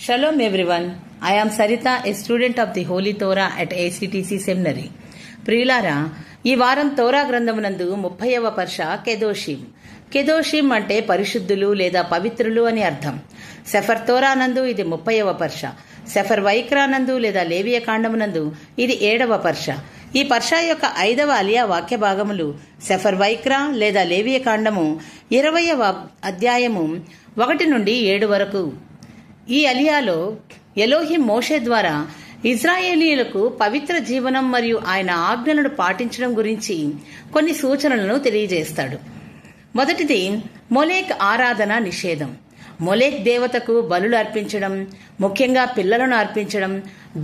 Shalom everyone. I am Sarita, a student of the Holy Torah at ACTC Seminary. ప్రియులారా, ఈ వారం తోరా గ్రంథమునందు 30వ పర్ష కెదోషిం. కెదోషిం అంటే పరిశుద్ధులు లేదా పవిత్రులు అని అర్థం. సెఫర్ తోరా నందు ఇది 30వ పర్ష. సెఫర్ వైక్రా నందు లేదా లేవియ కాండమునందు ఇది 7వ పర్ష. ఈ పర్ష యొక్క 5వ అలియా వాక్య భాగములు సెఫర్ వైక్రా లేదా లేవియ కాండము 20వ అధ్యాయము 1 నుండి 7 వరకు. ఈ అలియాలో ఎలోహిం మోషే ద్వారా ఇజ్రాయేలీయులకు పవిత్ర జీవనం మరియు ఆయన ఆజ్ఞలను పాటించడం గురించి కొన్ని సూచనలను తెలియజేస్తాడు. మొదటిది మొలేక్ ఆరాధన నిషేధం. మొలేక్ దేవతకు బలులు అర్పించడం, ముఖ్యంగా పిల్లలను అర్పించడం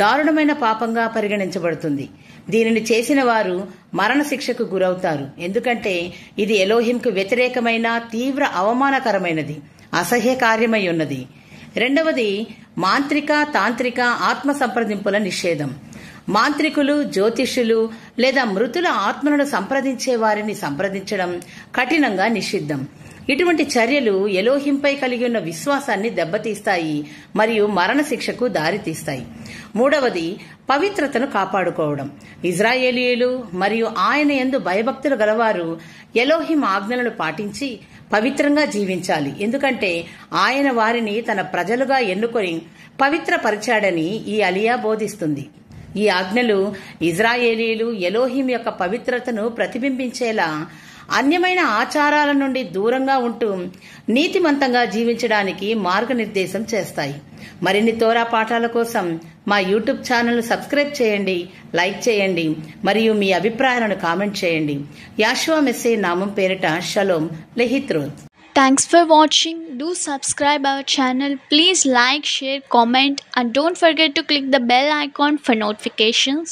దారుణమైన పాపంగా పరిగణించబడుతుంది. దీనిని చేసిన వారు మరణశిక్షకు గురవుతారు. ఎందుకంటే ఇది ఎలోహింకు వ్యతిరేకమైన తీవ్ర అవమానకరమైనది, అసహ్య కార్యమై ఉన్నది. రెండవది మాంత్రిక తాంత్రిక ఆత్మ సంప్రదింపుల నిషేధం. మాంత్రికులు, జ్యోతిష్యులు లేదా మృతుల ఆత్మలను సంప్రదించే వారిని సంప్రదించడం కఠినంగా నిషిద్ధం. ఇటువంటి చర్యలు ఎలోహింపై కలిగి ఉన్న విశ్వాసాన్ని దెబ్బతీస్తాయి మరియు మరణశిక్షకు దారితీస్తాయి. మూడవది పవిత్రతను కాపాడుకోవడం. ఇజ్రాయేలీయులు మరియు ఆయన యందు భయభక్తులు గలవారు ఎలోహిం ఆజ్ఞలను పాటించి పవిత్రంగా జీవించాలి. ఎందుకంటే ఆయన వారిని తన ప్రజలుగా ఎన్నుకొని పవిత్రపరిచాడని ఈ అలియా బోధిస్తుంది. ఈ ఆజ్ఞలు ఇజ్రాయేలీయులు ఎలోహిం యొక్క పవిత్రతను ప్రతిబింబించేలా అన్యమైన ఆచారాల నుండి దూరంగా ఉంటూ నీతిమంతంగా జీవించడానికి మార్గనిర్దేశం చేస్తాయి. మరిన్ని తోరా పాఠాల కోసం మా యూట్యూబ్ ఛానల్ సబ్స్క్రైబ్ చేయండి, లైక్ చేయండి మరియు మీ అభిప్రాయాలను కామెంట్ చేయండి. యాషువా మెస్సే నామం పేరిట shalom లెహిత్రోత్. Thanks for watching. Do subscribe our channel. Please like, share, comment and don't forget to click the bell icon for notifications.